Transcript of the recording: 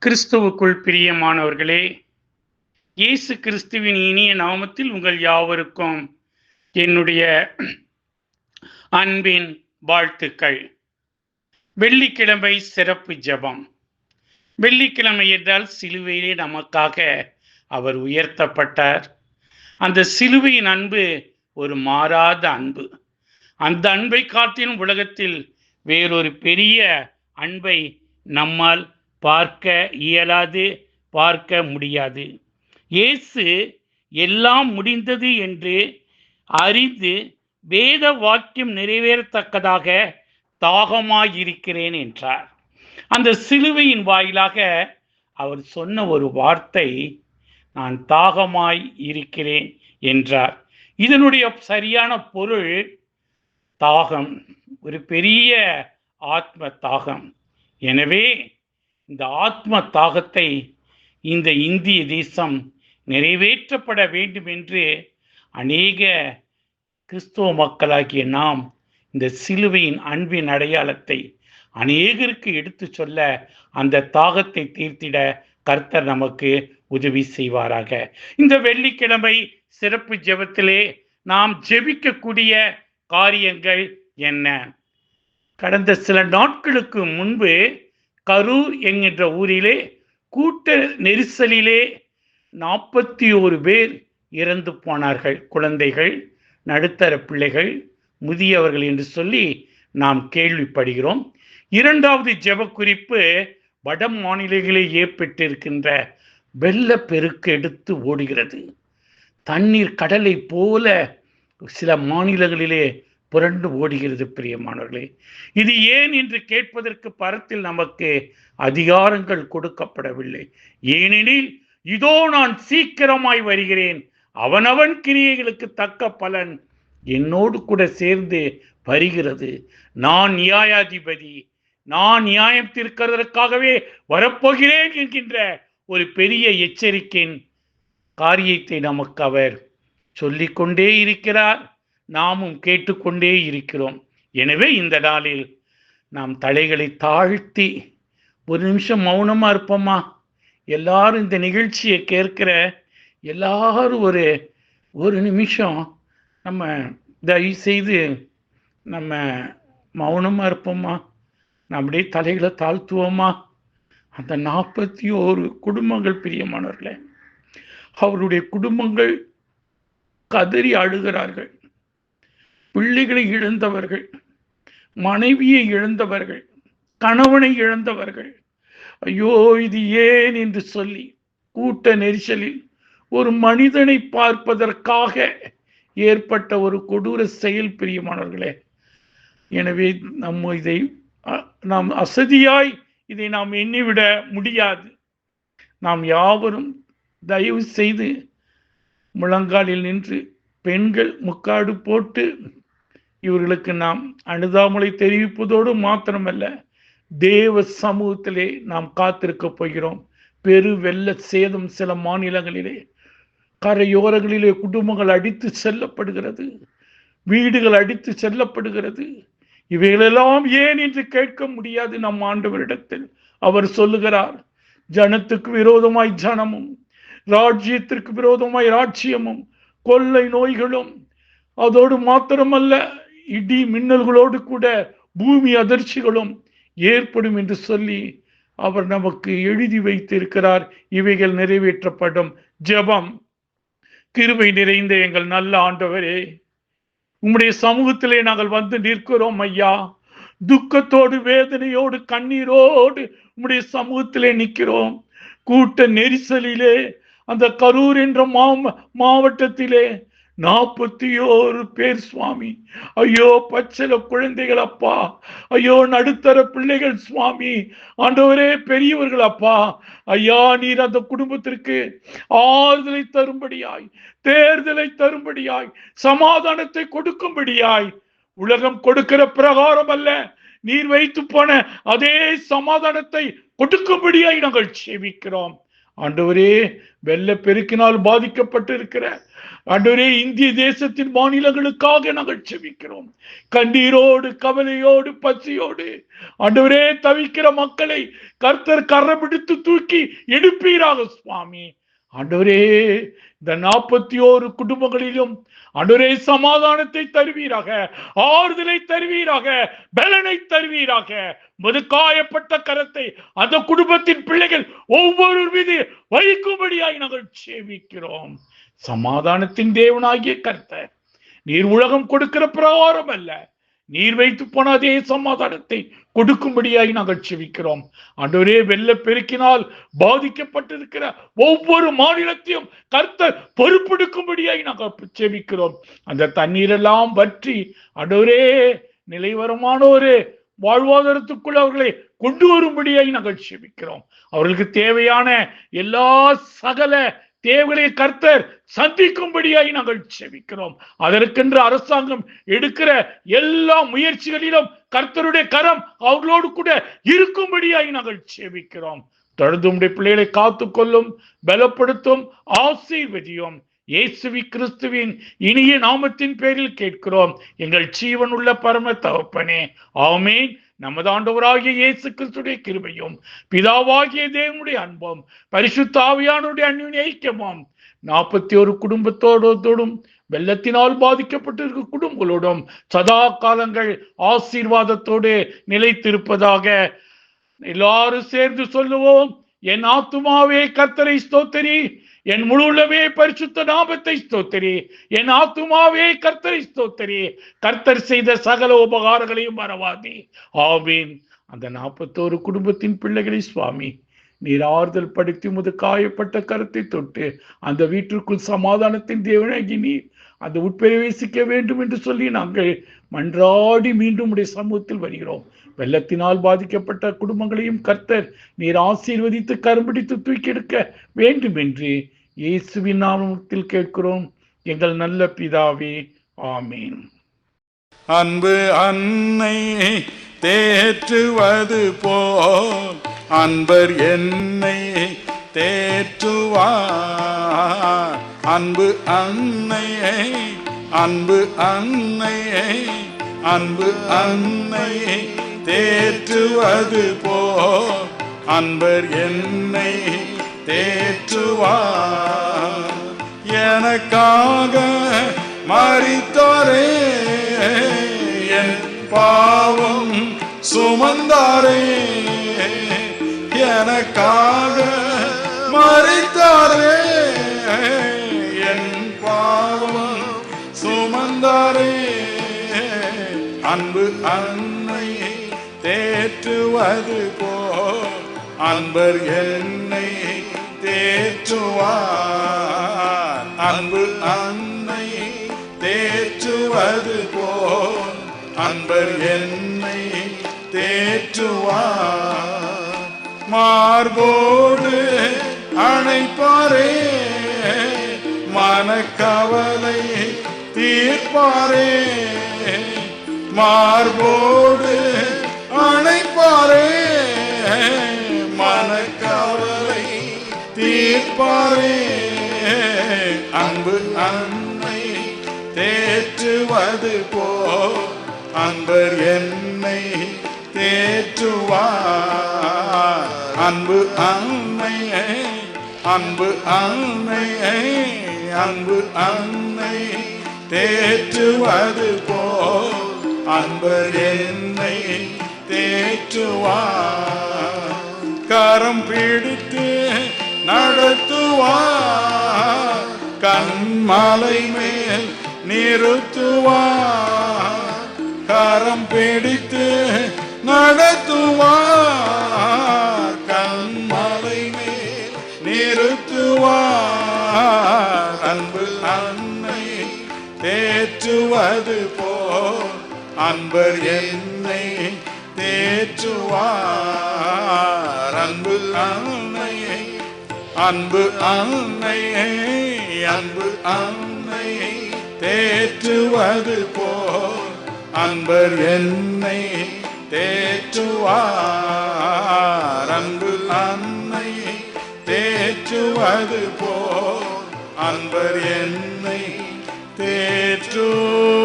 கிறிஸ்துவுக்குள் பிரியமானவர்களே, இயேசு கிறிஸ்துவின் இனிய நாமத்தில் உங்கள் யாவருக்கும் என்னுடைய அன்பின் வாழ்த்துக்கள். வெள்ளிக்கிழமை சிறப்பு ஜெபம். வெள்ளிக்கிழமை என்றால் சிலுவையிலே நமக்காக அவர் உயர்த்தப்பட்டார். அந்த சிலுவையின் அன்பு ஒரு மாறாத அன்பு. அந்த அன்பை காட்டிலும் உலகத்தில் வேறொரு பெரிய அன்பை நம்மால் பார்க்க இயலாது, பார்க்க முடியாது. இயேசு எல்லாம் முடிந்தது என்று அறிந்து வேத வாக்கியம் நிறைவேறத்தக்கதாக தாகமாயிருக்கிறேன் என்றார். அந்த சிலுவையின் வாயிலாக அவர் சொன்ன ஒரு வார்த்தை, நான் தாகமாய் இருக்கிறேன் என்றார். இதனுடைய சரியான பொருள் தாகம், ஒரு பெரிய ஆத்ம தாகம். எனவே இந்த ஆத்ம தாகத்தை இந்த இந்திய தேசம் நிறைவேற்றப்பட வேண்டும் என்று அநேக கிறிஸ்துவ மக்களாகிய நாம் இந்த சிலுவையின் அன்பின் அடையாளத்தை அநேகருக்கு எடுத்து சொல்ல, அந்த தாகத்தை தீர்த்திட கர்த்தர் நமக்கு உதவி செய்வாராக. இந்த வெள்ளிக்கிழமை சிறப்பு ஜெபத்திலே நாம் ஜெபிக்கக்கூடிய காரியங்கள் என்ன? கடந்த சில நாட்களுக்கு முன்பு கரூர் என்கின்ற ஊரிலே கூட்ட நெரிசலிலே 41 பேர் இறந்து போனார்கள். குழந்தைகள், நடுத்தர பிள்ளைகள், முதியவர்கள் என்று சொல்லி நாம் கேள்விப்படுகிறோம். இரண்டாவது ஜெப குறிப்பு, வட மாநிலங்களிலே ஏற்பட்டிருக்கின்ற வெள்ளப்பெருக்கு எடுத்து ஓடுகிறது. தண்ணீர் கடலை போல சில மாநிலங்களிலே புரண்டு ஓடுகிறது. பிரியமானவர்களே, இது ஏன் என்று கேட்பதற்கு பரத்தில் நமக்கு அதிகாரங்கள் கொடுக்கப்படவில்லை. ஏனெனில் இதோ நான் சீக்கிரமாய் வருகிறேன், அவனவன் கிரியைகளுக்கு தக்க பலன் என்னோடு கூட சேர்ந்து வருகிறது. நான் நியாயாதிபதி, நான் நியாயம் தீர்க்கிறதற்காகவே வரப்போகிறேன் என்கின்ற ஒரு பெரிய எச்சரிக்கையின் காரியத்தை நமக்கு அவர் சொல்லிக்கொண்டே இருக்கிறார். நாமும் கேட்டுக்கொண்டே இருக்கிறோம். எனவே இந்த நாளில் நாம் தலைகளை தாழ்த்தி ஒரு நிமிஷம் மௌனமா இருப்போமா? எல்லாரும் இந்த நிகழ்ச்சியை கேட்கிற எல்லாரும் ஒரு நிமிஷம் நம்ம தயவு செய்து நம்ம மௌனமா இருப்போமா? நம்முடைய தலைகளை தாழ்த்துவோமா? அந்த 41 குடும்பங்கள், பிரியமானவர்களே, அவருடைய குடும்பங்கள் கதறி அழுகிறார்கள். பிள்ளைகளை இழந்தவர்கள், மனைவியை இழந்தவர்கள், கணவனை இழந்தவர்கள், ஐயோ இது ஏன் என்று சொல்லி கூட்ட நெரிசலில் ஒரு மனிதனை பார்ப்பதற்காக ஏற்பட்ட ஒரு கொடூர செயல், பிரியமானவர்களே. எனவே நாம் அசதியாய் இதை நாம் எண்ணிவிட முடியாது. நாம் யாவரும் தயவு செய்து முழங்காலில் நின்று, பெண்கள் முக்காடு போட்டு இவர்களுக்கு நாம் அனுதாபங்களை தெரிவிப்பதோடு மாத்திரமல்ல, தேவ சமூகத்திலே நாம் காத்திருக்க போகிறோம். பெரு வெள்ள சேதம் சில மாநிலங்களிலே, கரையோரங்களிலே குடும்பங்கள் அடித்து செல்லப்படுகிறது, வீடுகள் அடித்து செல்லப்படுகிறது. இவைகளெல்லாம் ஏன் என்று கேட்க முடியாது. நம் ஆண்டவரிடத்தில் அவர் சொல்லுகிறார், ஜனத்துக்கு விரோதமாய் ஜனமும், ராஜ்யத்திற்கு விரோதமாய் ராஜ்யமும், கொள்ளை நோய்களும், அதோடு மாத்திரமல்ல இடி மின்னல்களோடு கூட பூமி அதிர்ச்சிகளும் ஏற்படும் என்று சொல்லி அவர் நமக்கு எழுதி வைத்திருக்கிறார். இவைகள் நிறைவேற்றப்படும். ஜெபம். கிருபை நிறைந்த எங்கள் நல்ல ஆண்டவரே, உம்முடைய சமூகத்திலே நாங்கள் வந்து நிற்கிறோம் ஐயா. துக்கத்தோடு, வேதனையோடு, கண்ணீரோடு உம்முடைய சமூகத்திலே நிற்கிறோம். கூட்ட நெரிசலிலே அந்த கரூர் என்ற மாவட்டத்திலே 41 பேர் சுவாமி. ஐயோ, பச்சள குழந்தைகள் அப்பா, ஐயோ நடுத்தர பிள்ளைகள் சுவாமி, ஆண்டவரே பெரியவர்கள் அப்பா. ஐயா, நீர் அந்த குடும்பத்திற்கு ஆறுதலை தரும்படியாய், தேர்தலை தரும்படியாய், சமாதானத்தை கொடுக்கும்படியாய், உலகம் கொடுக்கிற பிரகாரம் அல்ல, நீர் வைத்து போன அதே சமாதானத்தை கொடுக்கும்படியாய் நாங்கள் செபிக்கிறோம். ஆண்டவரே, வெள்ள பெருக்கினால் பாதிக்கப்பட்டு இருக்கிற ஆண்டவரே, இந்திய தேசத்தின் மாநிலங்களுக்காக நாங்கள் செபிக்கிறோம். கண்ணீரோடு, கவலையோடு, பசியோடு ஆண்டவரே தவிக்கிற மக்களை கர்த்தர் கரம்பிடித்து தூக்கி எடுப்பீராக சுவாமி. ஆண்டவரே, இந்த 41 குடும்பங்களிலும் ஆண்டவரே சமாதானத்தை தருவீராக, ஆறுதலை தருவீராக, பலனை தருவீராக. முதுகாயப்பட்ட கரத்தை அந்த குடும்பத்தின் பிள்ளைகள் ஒவ்வொரு மீது வைக்கும்படியாய் நாங்கள் சேவிக்கிறோம். சமாதானத்தின் தேவனாகிய கர்த்தர், நீர் உலகம் கொடுக்கிற பிரகாரம் அல்ல, நீர் வைத்து போன அதே சமாதானத்தை கொடுக்கும்படியாய் நாங்கள் செபிக்கிறோம். ஆண்டவரே, வெள்ள பெருக்கினால் பாதிக்கப்பட்டிருக்கிற ஒவ்வொரு மாநிலத்தையும் கர்த்தர் பொறுப்பெடுக்கும்படியாய் நாங்கள் செபிக்கிறோம். அந்த தண்ணீரெல்லாம் வற்றி ஆண்டவரே நிலைவரமான ஒரு வாழ்வாதாரத்துக்குள் அவர்களை கொண்டு வரும்படியாய் நாங்கள் செபிக்கிறோம். அவர்களுக்கு தேவையான எல்லா சகல தேவைகளை கர்த்தர் சந்திக்கும்படியாய் நாங்கள் செபிக்கிறோம். அதற்கென்று அரசாங்கம் எடுக்கிற எல்லா முயற்சிகளிலும் கர்த்தருடைய கரம் அவர்களோடு கூட இருக்கும்படியாய் நாங்கள் செபிக்கிறோம். தொடர்ந்து உம்முடைய பிள்ளைகளை காத்துக்கொள்ளும், பலப்படுத்தும், ஆசீர்வதியும். இயேசு கிறிஸ்துவின் இனிய நாமத்தின் பேரில் கேட்கிறோம் எங்கள் ஜீவனுள்ள பரம தகப்பனே, ஆமென். நமது ஆண்டவராகிய இயேசு கிறிஸ்துடைய கிருபையும் பிதாவாகிய தேவனுடைய அன்பும் பரிசுத்த ஆவியானவருடைய அன்பின் ஐக்கியமும் 41 குடும்பத்தோடும் வெள்ளத்தினால் பாதிக்கப்பட்டிருக்கும் குடும்பங்களோடும் சதா காலங்கள் ஆசீர்வாதத்தோடு நிலைத்திருப்பதாக. எல்லாரும் சேர்ந்து சொல்லுவோம். என் ஆத்துமாவே கர்த்தரை ஸ்தோத்திரி, என் முழு உள்ளமே பரிசுத்த நாமத்தை ஸ்தோத்திரி. என் ஆத்துமாவே கர்த்தரை ஸ்தோத்திரி, கர்த்தர் செய்த சகல உபகாரங்களையும் மறவாதே. ஆமீன். அந்த 41 குடும்பத்தின் பிள்ளைகளை சுவாமி நீர் ஆறுதல் படுத்தி முது காயப்பட்ட கருத்தை தொட்டு அந்த வீட்டிற்குள் சமாதானத்தின் தேவனாகி நீர் அந்த உட்பிரவேசிக்க வேண்டும் என்று சொல்லி நாங்கள் மன்றாடி மீண்டும் உடைய சமூகத்தில் வருகிறோம். வெள்ளத்தினால் பாதிக்கப்பட்ட குடும்பங்களையும் கர்த்தர் நீர் ஆசீர்வதித்து கரும்பிடித்து தூக்கி எடுக்க வேண்டும் என்று இயேசுவின் நாமத்தில் கேட்கிறோம் எங்கள் நல்ல பிதாவே, ஆமீன். அன்பு அன்னை தேற்றுவது போல் அன்பர் என்னை தேற்றுவார். அன்பு அன்னையை, அன்பு அன்னையை, அன்பு அன்னையை தேற்றுவது போல் அன்பர் என்னை தேற்றுவார். எனக்காக மரித்தாரே, என் பாவம் சுமந்தாரே, எனக்காக மரித்தாரே, என் பாவம் சுமந்தாரே. அன்பு அன்னை தேற்றுவது போல் அன்பர் என்னை தேற்றுவார். அன்பு அன்னை தேற்றுவது போல் அன்பர் என்னை தேற்றுவார். மார்போடு அணைப்பாரே, மனக்கவலை தீர்ப்பாரே, மார்போடு அணைப்பாரே, மனக்கவலை தீர்ப்பாரே. அன்பு அன்னை தேற்றுவது போல் அன்பர் என்னை தேற்றுவார். அன்பு அன்னையை, அன்பு அன்னையை, அன்பு அன்னை தேற்றுவது போல் அன்பர் என்னை தேற்றுவார். கரம் பிடித்து நடத்துவார், கண்மலை மேல் நிறுத்துவார். கரம் பிடித்து நடத்துவார், கண்மலை மேல் நிறுத்துவார். அன்பு அன்னை தேற்றுவது போல் அன்பர் என்னை தேற்றுவார். அன்பு அன்னையை, அன்பு அன்னையை, அன்பு அன்னையை தேற்றுவது போல் அன்பர் என்னை தேற்றுவார். அன்பு அன்னையை தேற்று தேற்றுவது போல் அன்பர் என்னை தேற்றுவார்.